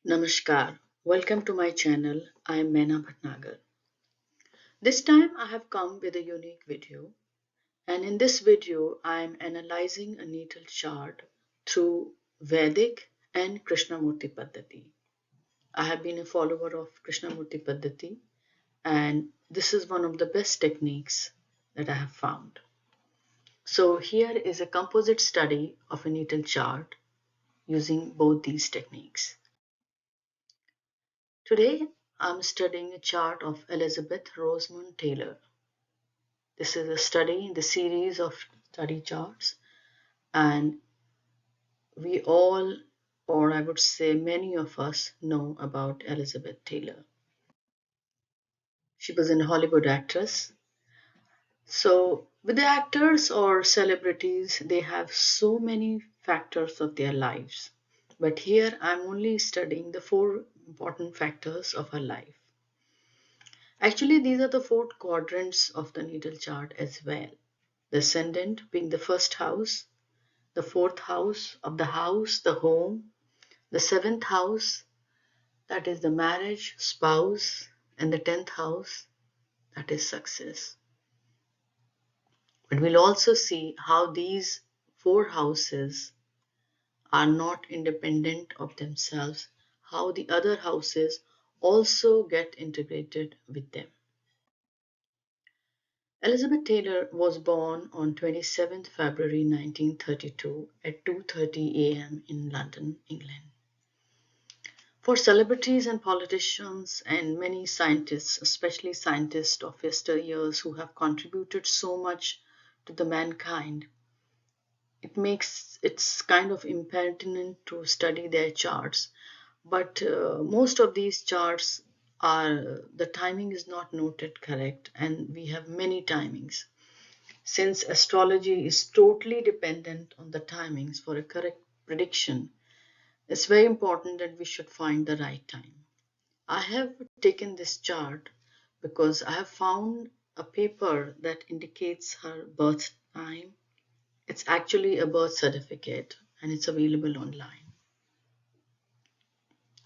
Namaskar. Welcome to my channel. I am Meena Bhatnagar. This time I have come with a unique video, and in this video I am analyzing a natal chart through Vedic and Krishnamurti Paddhati. I have been a follower of Krishnamurti Paddhati, and this is one of the best techniques that I have found. So here is a composite study of a natal chart using both these techniques. Today, I'm studying a chart of Elizabeth Rosamond Taylor. This is a study in the series of study charts, and we all, or I would say many of us, know about Elizabeth Taylor. She was a Hollywood actress. So, with the actors or celebrities, they have so many factors of their lives. But here I'm only studying the four important factors of her life. Actually, these are the four quadrants of the natal chart as well. The ascendant being the first house, the fourth house of the home, the seventh house, that is the marriage, spouse, and the 10th house, that is success. But we'll also see how these four houses are not independent of themselves, how the other houses also get integrated with them. Elizabeth Taylor was born on 27th February 1932 at 2:30 a.m. in London, England. For celebrities and politicians and many scientists, especially scientists of yesteryears who have contributed so much to the mankind, it's kind of impertinent to study their charts. But most of these charts are the timing is not noted correct, and we have many timings. Since astrology is totally dependent on the timings for a correct prediction, it's very important that we should find the right time. I have taken this chart because I have found a paper that indicates her birth time. It's actually a birth certificate and it's available online.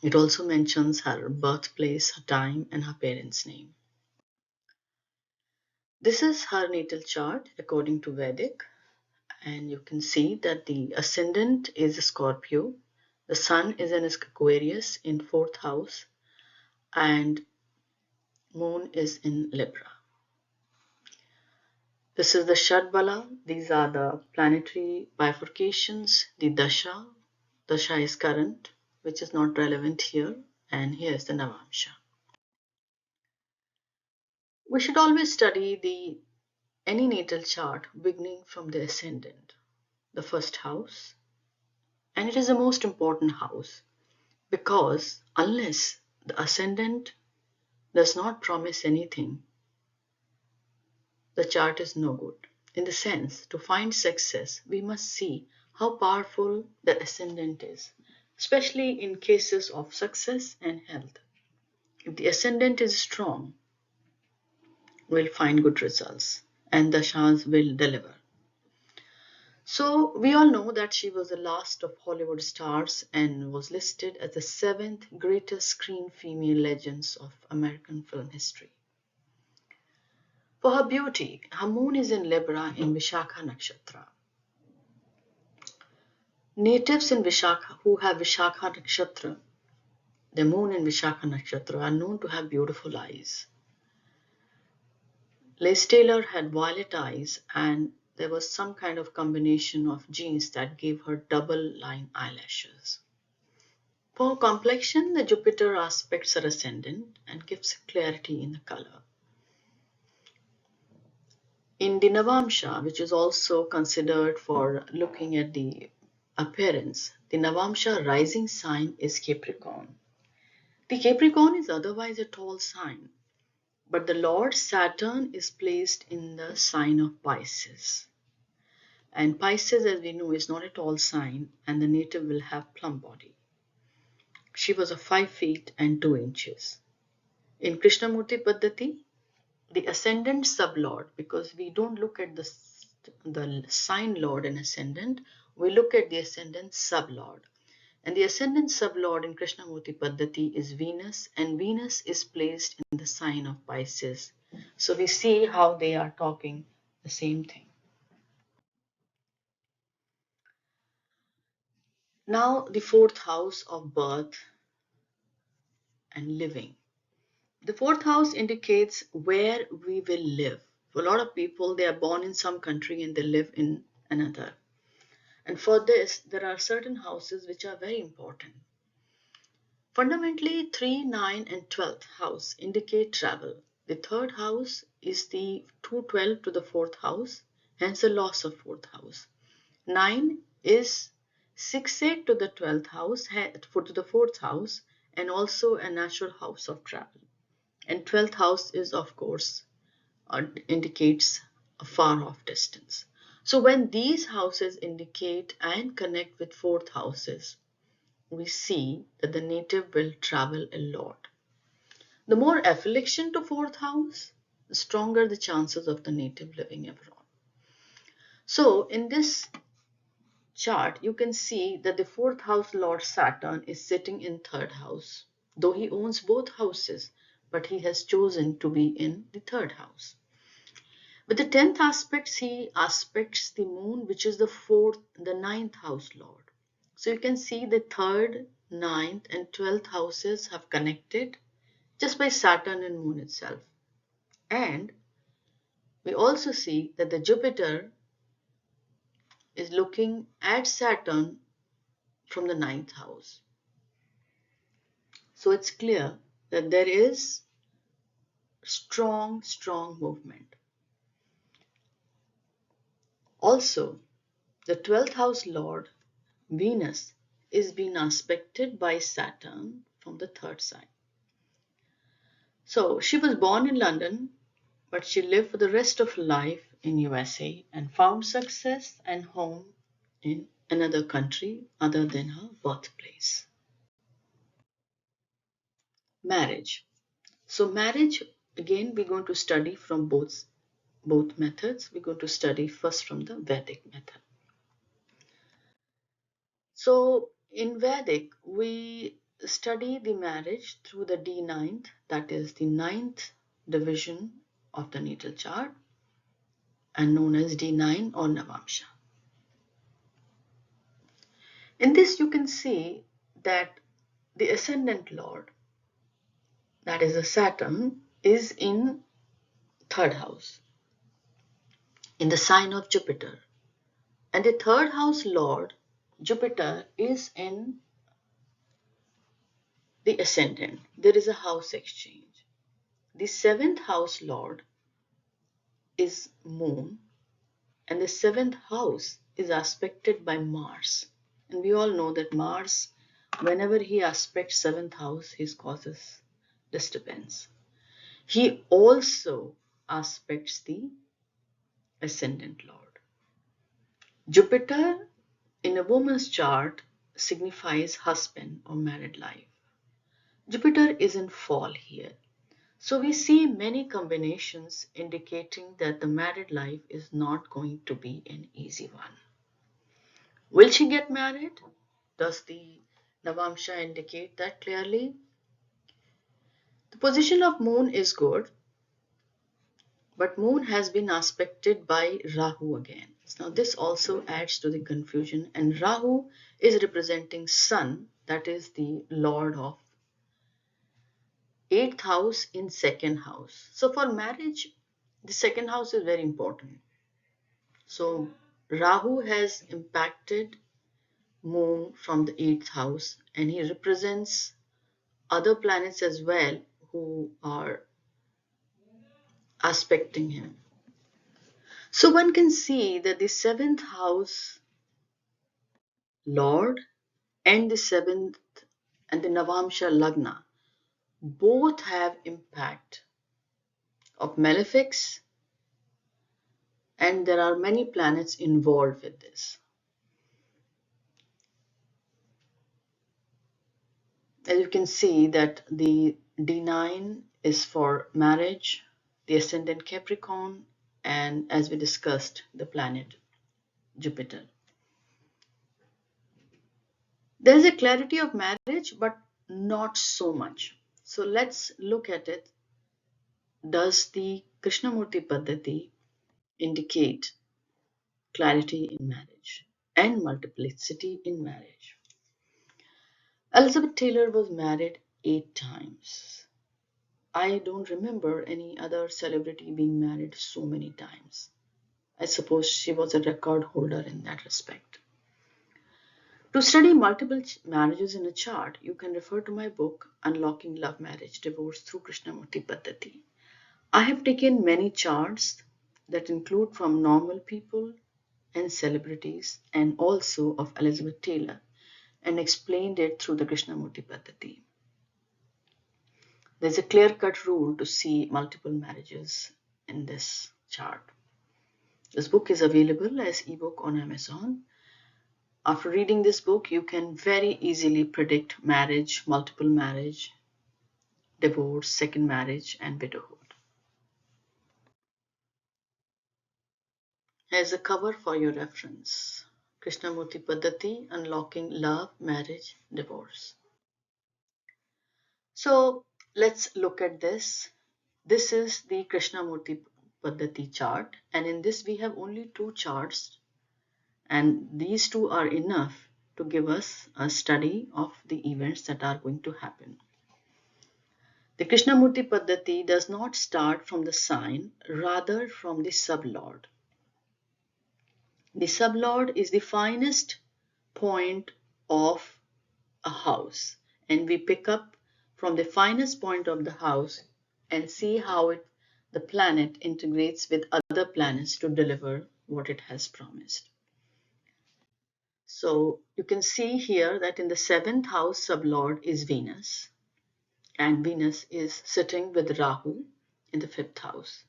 It also mentions her birthplace, her time, and her parents' name. This is her natal chart according to Vedic, and you can see that the ascendant is Scorpio, the sun is in Aquarius in fourth house, and moon is in Libra. This is the Shadbala. These are the planetary bifurcations. The Dasha. Dasha is current, which is not relevant here, and here is the Navamsha. We should always study any natal chart beginning from the ascendant, the first house, and it is the most important house because unless the ascendant does not promise anything, the chart is no good. In the sense, to find success, we must see how powerful the ascendant is, especially in cases of success and health. If the ascendant is strong, we'll find good results and the Shahs will deliver. So, we all know that she was the last of Hollywood stars and was listed as the 7th greatest screen female legends of American film history. For her beauty, her moon is in Libra in Vishakha Nakshatra. Natives in Vishakha who have Vishakha Nakshatra, the moon in Vishakha Nakshatra, are known to have beautiful eyes. Liz Taylor had violet eyes, and there was some kind of combination of genes that gave her double line eyelashes. For complexion, the Jupiter aspects are ascendant and gives clarity in the color. In the Navamsha, which is also considered for looking at the appearance, the Navamsha rising sign is Capricorn. The Capricorn is otherwise a tall sign, but the Lord Saturn is placed in the sign of Pisces. And Pisces, as we know, is not a tall sign, and the native will have plump body. She was of 5 feet and 2 inches. In Krishnamurti Paddhati, the ascendant sublord, because we don't look at the sign lord and ascendant, we look at the ascendant sublord. And the ascendant sublord in Krishnamurti Paddhati is Venus, and Venus is placed in the sign of Pisces. So we see how they are talking the same thing. Now, the fourth house of birth and living. The fourth house indicates where we will live. For a lot of people, they are born in some country and they live in another. And for this, there are certain houses which are very important. Fundamentally, 3, 9, and 12th house indicate travel. The third house is the 212 to the fourth house, hence the loss of fourth house. 9 is 6-8 to the 12th house, to the fourth house, and also a natural house of travel. And 12th house is, of course, indicates a far off distance. So when these houses indicate and connect with fourth houses, we see that the native will travel a lot. The more affiliation to fourth house, the stronger the chances of the native living abroad. So in this chart, you can see that the fourth house Lord Saturn is sitting in third house, though he owns both houses, but he has chosen to be in the third house. With the 10th aspects, he aspects the moon, which is the ninth house Lord. So you can see the third, ninth, and 12th houses have connected just by Saturn and moon itself. And we also see that the Jupiter is looking at Saturn from the ninth house. So it's clear that there is strong movement. Also, the 12th house Lord, Venus, is being aspected by Saturn from the third side. So she was born in London, but she lived for the rest of her life in USA and found success and home in another country other than her birthplace. Marriage. So marriage, again, we're going to study from both methods. We're going to study first from the Vedic method. So in Vedic, we study the marriage through the D9th, that is the ninth division of the natal chart, and known as D9 or Navamsha. In this, you can see that the ascendant lord, that is the Saturn, is in third house, in the sign of Jupiter. And the third house lord, Jupiter, is in the ascendant. There is a house exchange. The seventh house lord is moon, and the seventh house is aspected by Mars. And we all know that Mars, whenever he aspects seventh house, he causes disturbance. He also aspects the ascendant lord. Jupiter in a woman's chart signifies husband or married life. Jupiter is in fall here. So we see many combinations indicating that the married life is not going to be an easy one. Will she get married? Does the Navamsha indicate that clearly? The position of moon is good, but moon has been aspected by Rahu again. Now this also adds to the confusion, and Rahu is representing sun, that is the lord of 8th house in second house. So for marriage, the second house is very important. So Rahu has impacted moon from the 8th house, and he represents other planets as well who are aspecting him. So one can see that the 7th house Lord and the 7th and the Navamsha Lagna both have impact of malefics, and there are many planets involved with this. As you can see that the D9 is for marriage, the ascendant Capricorn, and as we discussed, the planet Jupiter. There's a clarity of marriage, but not so much. So let's look at it. Does the Krishnamurti Paddhati indicate clarity in marriage and multiplicity in marriage? Elizabeth Taylor was married 8 times. I don't remember any other celebrity being married so many times. I suppose she was a record holder in that respect. To study multiple marriages in a chart, you can refer to my book, Unlocking Love Marriage Divorce through Krishnamurti Paddhati. I have taken many charts that include from normal people and celebrities and also of Elizabeth Taylor and explained it through the Krishnamurti Paddhati. There's a clear-cut rule to see multiple marriages in this chart. This book is available as ebook on Amazon. After reading this book, you can very easily predict marriage, multiple marriage, divorce, second marriage, and widowhood. Here's a cover for your reference. Krishnamurti Paddhati, Unlocking Love, Marriage, Divorce. So let's look at this. This is the Krishnamurti Paddhati chart, and in this we have only two charts, and these two are enough to give us a study of the events that are going to happen. The Krishnamurti Paddhati does not start from the sign, rather from the sublord. The sublord is the finest point of a house, and we pick up from the finest point of the house and see how the planet integrates with other planets to deliver what it has promised. So you can see here that in the seventh house, sublord is Venus, and Venus is sitting with Rahu in the fifth house.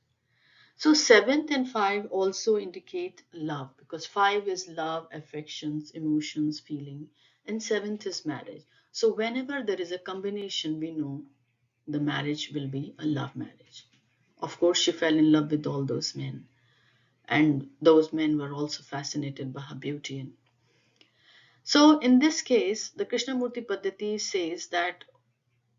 So seventh and five also indicate love, because five is love, affections, emotions, feeling, and seventh is marriage. So whenever there is a combination, we know the marriage will be a love marriage. Of course, she fell in love with all those men, and those men were also fascinated by her beauty. So in this case, the Krishnamurti Paddhati says that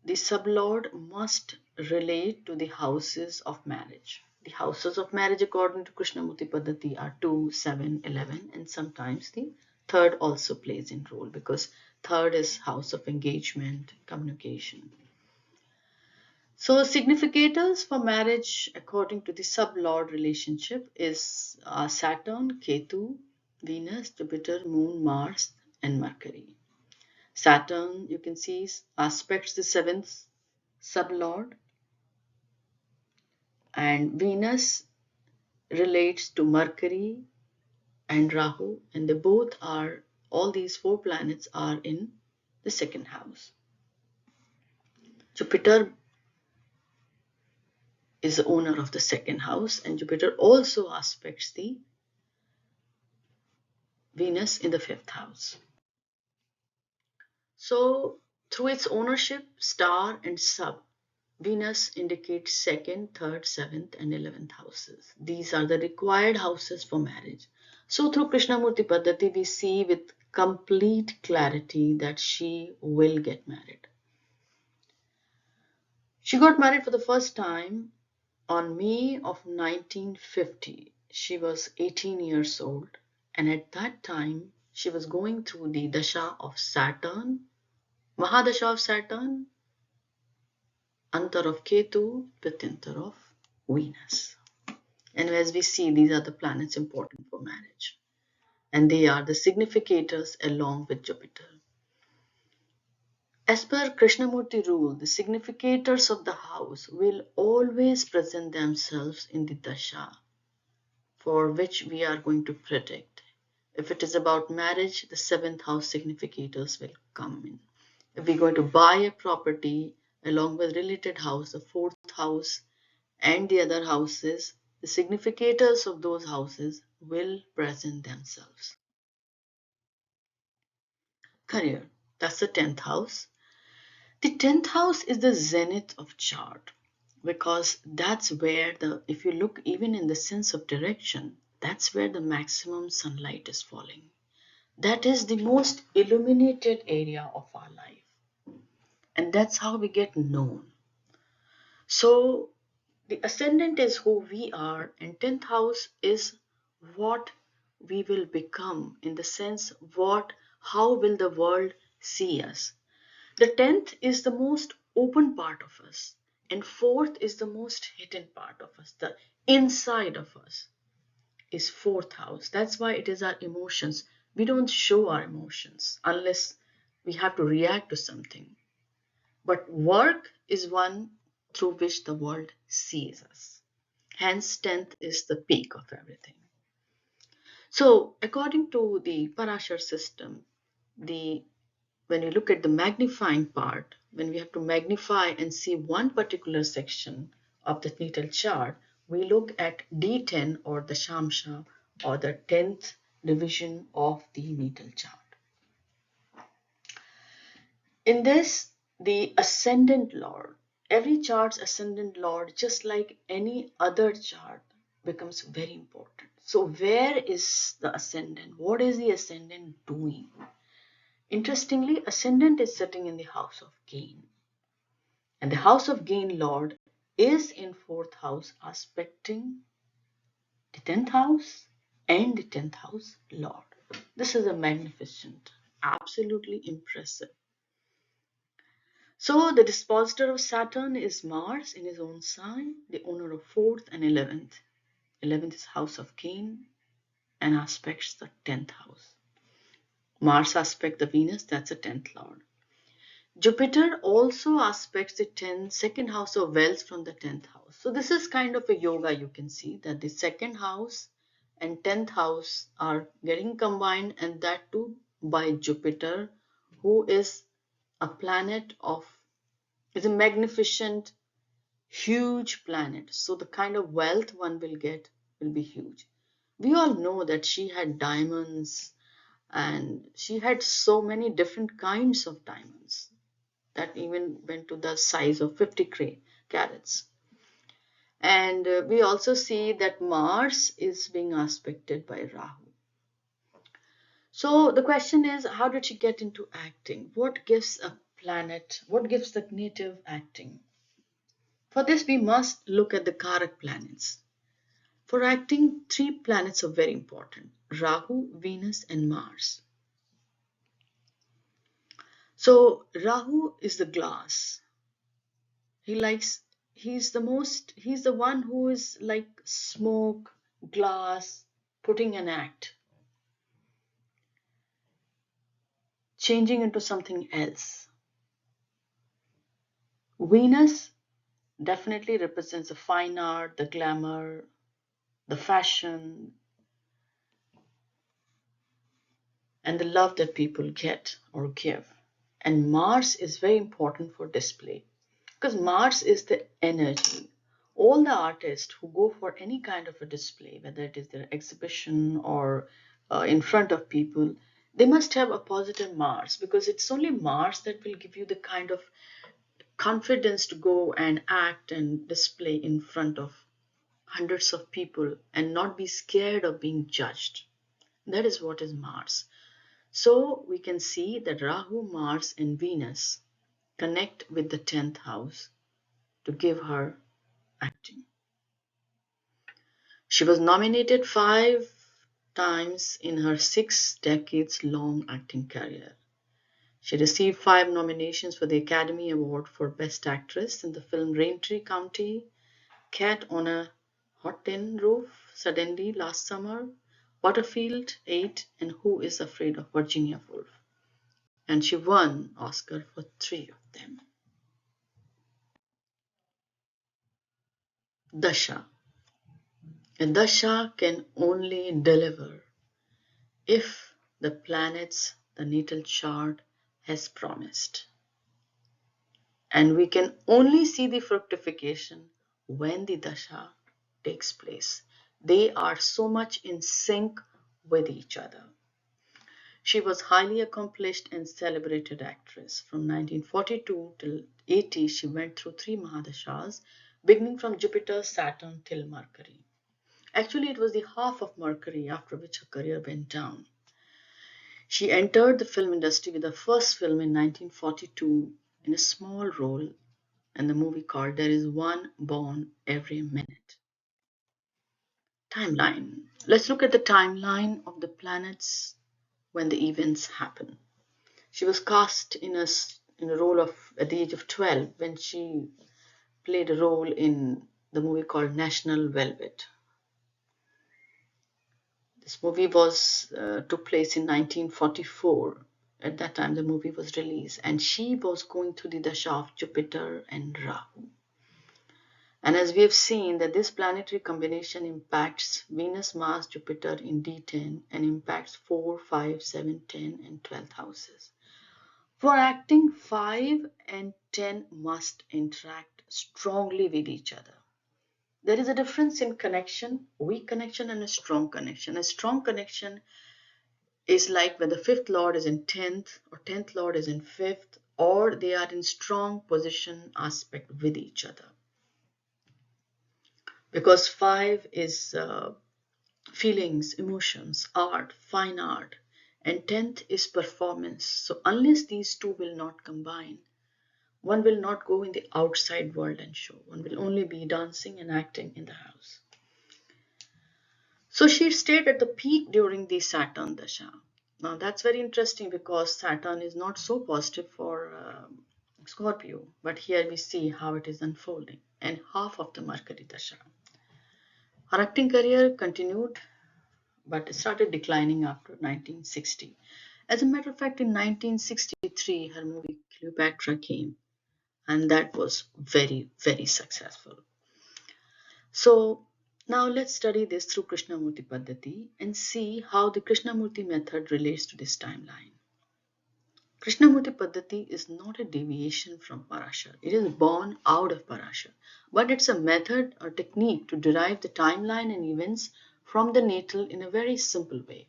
the sublord must relate to the houses of marriage. The houses of marriage, according to Krishnamurti Paddhati, are 2, 7, 11, and sometimes the third also plays in role, because third is house of engagement, communication. So significators for marriage according to the sublord relationship is Saturn, Ketu, Venus, Jupiter, Moon, Mars, and Mercury. Saturn, you can see, aspects the seventh sublord, and Venus relates to Mercury and Rahu, and they both are, all these four planets are in the second house. Jupiter is the owner of the second house, and Jupiter also aspects the Venus in the fifth house. So through its ownership, star and sub, Venus indicates second, third, seventh, and 11th houses. These are the required houses for marriage. So through Krishnamurti Paddhati, we see with complete clarity that she will get married. She got married for the first time on May of 1950. She was 18 years old, and at that time she was going through the dasha of Saturn, Mahadasha of Saturn, Antar of Ketu, Pratintar of Venus. And as we see, these are the planets important for marriage, and they are the significators along with Jupiter. As per Krishnamurti rule, the significators of the house will always present themselves in the dasha for which we are going to predict. If it is about marriage, the seventh house significators will come in. If we're going to buy a property along with related house, the fourth house and the other houses, the significators of those houses will present themselves. Career, that's the 10th house. The 10th house is the zenith of chart, because that's where if you look even in the sense of direction, that's where the maximum sunlight is falling. That is the most illuminated area of our life. And that's how we get known. So the ascendant is who we are, and 10th house is what we will become, in the sense how will the world see us. The 10th is the most open part of us, and 4th is the most hidden part of us. The inside of us is 4th house. That's why it is our emotions. We don't show our emotions unless we have to react to something. But work is one through which the world sees us. Hence, 10th is the peak of everything. So, according to the Parashar system, when you look at the magnifying part, when we have to magnify and see one particular section of the natal chart, we look at D10 or the Shamsha or the 10th division of the natal chart. In this, the ascendant lord, every chart's ascendant lord, just like any other chart, becomes very important. So, where is the ascendant? What is the ascendant doing? Interestingly, ascendant is sitting in the house of gain. And the house of gain lord is in 4th house, aspecting the 10th house and the 10th house lord. This is a magnificent, absolutely impressive. So the dispositor of Saturn is Mars in his own sign, the owner of 4th and 11th. 11th is house of gain and aspects the 10th house. Mars aspect the Venus, that's the 10th lord. Jupiter also aspects the 2nd house of wealth from the 10th house. So this is kind of a yoga. You can see that the 2nd house and 10th house are getting combined, and that too by Jupiter, who is a planet is a magnificent, huge planet. So the kind of wealth one will get will be huge. We all know that she had diamonds, and she had so many different kinds of diamonds that even went to the size of 50 carats. And we also see that Mars is being aspected by Rahu. So the question is, how did she get into acting? What gives a planet, what gives the native acting? For this, we must look at the Karak planets. For acting, 3 planets are very important: Rahu, Venus, and Mars. So Rahu is the glass. He's the one who is like smoke, glass, putting an act, changing into something else. Venus definitely represents the fine art, the glamour, the fashion, and the love that people get or give. And Mars is very important for display, because Mars is the energy. All the artists who go for any kind of a display, whether it is their exhibition or in front of people, they must have a positive Mars, because it's only Mars that will give you the kind of confidence to go and act and display in front of hundreds of people and not be scared of being judged. That is what is Mars. So we can see that Rahu, Mars, and Venus connect with the 10th house to give her acting. She was nominated 5 times in her 6 decades-long acting career. She received 5 nominations for the Academy Award for Best Actress in the film Raintree County, Cat on a Hot Tin Roof, Suddenly last summer, Butterfield 8, and Who is Afraid of Virginia Woolf. And she won Oscar for 3 of them. Dasha. A dasha can only deliver if the planets the natal chart has promised. And we can only see the fructification when the dasha takes place. They are so much in sync with each other. She was highly accomplished and celebrated actress. From 1942 till 80, she went through 3 Mahadashas, beginning from Jupiter, Saturn till Mercury. Actually, it was the half of Mercury after which her career went down. She entered the film industry with her first film in 1942 in a small role in the movie called There Is One Born Every Minute. Timeline. Let's look at the timeline of the planets when the events happen. She was cast in a role of at the age of 12 when she played a role in the movie called National Velvet. This movie was took place in 1944. At that time, the movie was released, and she was going through the dasha of Jupiter and Rahu. And as we have seen, that this planetary combination impacts Venus, Mars, Jupiter in D10 and impacts 4, 5, 7, 10, and 12th houses. For acting, 5 and 10 must interact strongly with each other. There is a difference in connection, weak connection, and a strong connection. A strong connection is like when the fifth lord is in 10th or 10th lord is in 5th, or they are in strong position aspect with each other. Because 5 is feelings, emotions, art, fine art, and 10th is performance. So unless these two will not combine, one will not go in the outside world and show. One will only be dancing and acting in the house. So she stayed at the peak during the Saturn Dasha. Now that's very interesting because Saturn is not so positive for Scorpio, but here we see how it is unfolding, and half of the Mercury Dasha. Her acting career continued but started declining after 1960. As a matter of fact, in 1963, her movie Cleopatra came, and that was very, very successful. So now let's study this through Krishnamurti Paddhati and see how the Krishnamurti method relates to this timeline. Krishnamurti Paddhati is not a deviation from Parashar. It is born out of Parashar, but it's a method or technique to derive the timeline and events from the natal in a very simple way.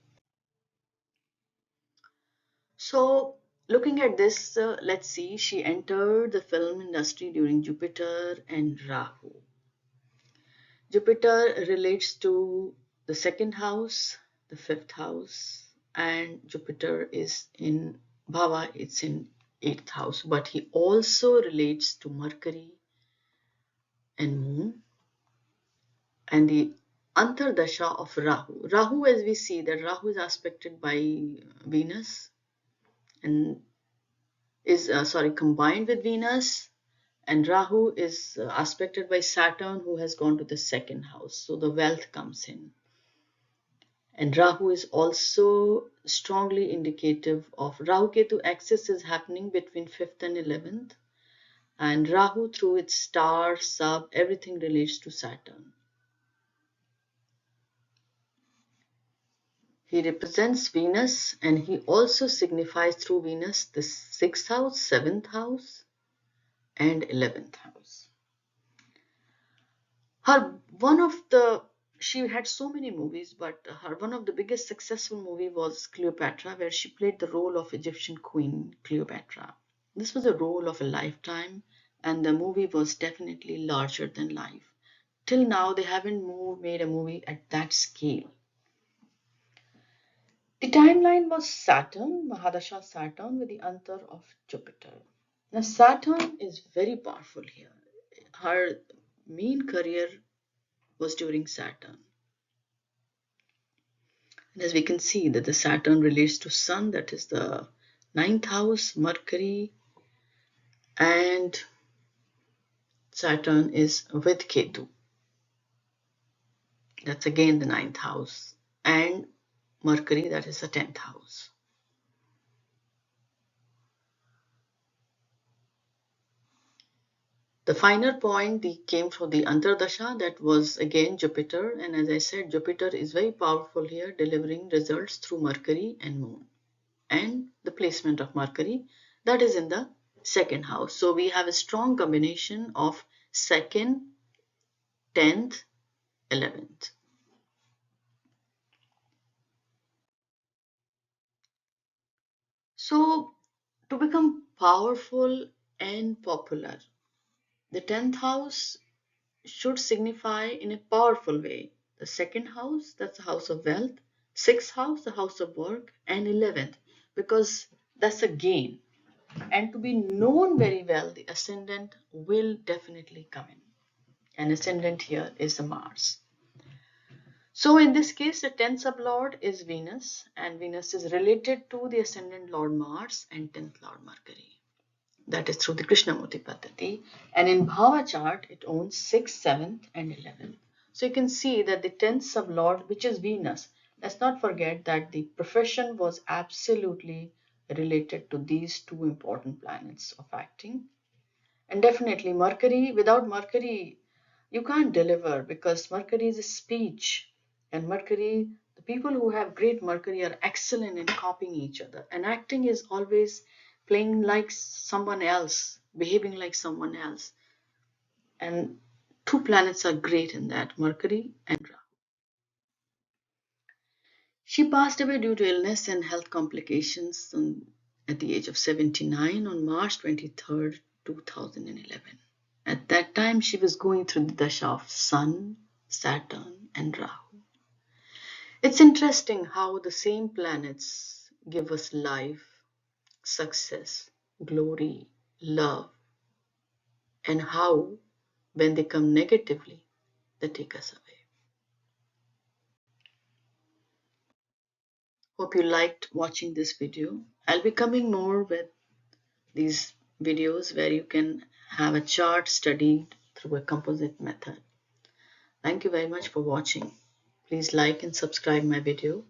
So, looking at this, let's see, she entered the film industry during Jupiter and Rahu. Jupiter relates to the second house, the fifth house, and Jupiter is in Bhava, it's in eighth house, but he also relates to Mercury and Moon and the Antardasha of Rahu. Rahu, as we see, that Rahu is aspected by Venus and is combined with Venus, and Rahu is aspected by Saturn, who has gone to the second house, so the wealth comes in. And Rahu is also strongly indicative of Rahu Ketu axis is happening between 5th and 11th, and Rahu through its star, sub, everything relates to Saturn. He represents Venus, and he also signifies through Venus the 6th house, 7th house, and 11th house. She had so many movies, but one of the biggest successful movie was Cleopatra, where she played the role of Egyptian queen Cleopatra. This was a role of a lifetime, and the movie was definitely larger than life. Till now, they haven't made a movie at that scale. The timeline was Saturn, Mahadasha Saturn, with the antar of Jupiter. Now, Saturn is very powerful here. Her main career was during Saturn. And as we can see that the Saturn relates to Sun, that is the 9th house, Mercury, and Saturn is with Ketu. That's again the 9th house, and Mercury, that is the 10th house. The finer point came from the Antardasha, that was again Jupiter, and as I said, Jupiter is very powerful here, delivering results through Mercury and Moon. And the placement of Mercury, that is in the second house. So we have a strong combination of 2nd, 10th, 11th. So to become powerful and popular, the 10th house should signify in a powerful way. The second house, that's the house of wealth, 6th house, the house of work, and 11th, because that's a gain. And to be known very well, the ascendant will definitely come in. And ascendant here is the Mars. So in this case, the 10th sublord is Venus, and Venus is related to the ascendant Lord Mars and 10th Lord Mercury. That is through the Krishnamurti Paddhati. And in Bhava chart, it owns 6th, 7th, and 11th. So you can see that the 10th sublord, which is Venus, let's not forget that the profession was absolutely related to these two important planets of acting. And definitely Mercury, without Mercury, you can't deliver because Mercury is a speech. And Mercury, the people who have great Mercury are excellent in copying each other. And acting is always playing like someone else, behaving like someone else. And two planets are great in that, Mercury and Rahu. She passed away due to illness and health complications at the age of 79 on March 23rd, 2011. At that time, she was going through the dasha of Sun, Saturn, and Rahu. It's interesting how the same planets give us life, success, glory, love, and how, when they come negatively, they take us away. Hope you liked watching this video. I'll be coming more with these videos where you can have a chart studied through a composite method. Thank you very much for watching. Please like and subscribe my video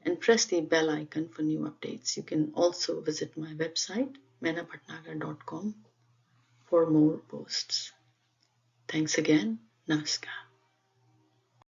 and press the bell icon for new updates. You can also visit my website menabhatnagar.com for more posts. Thanks again. Namaskar.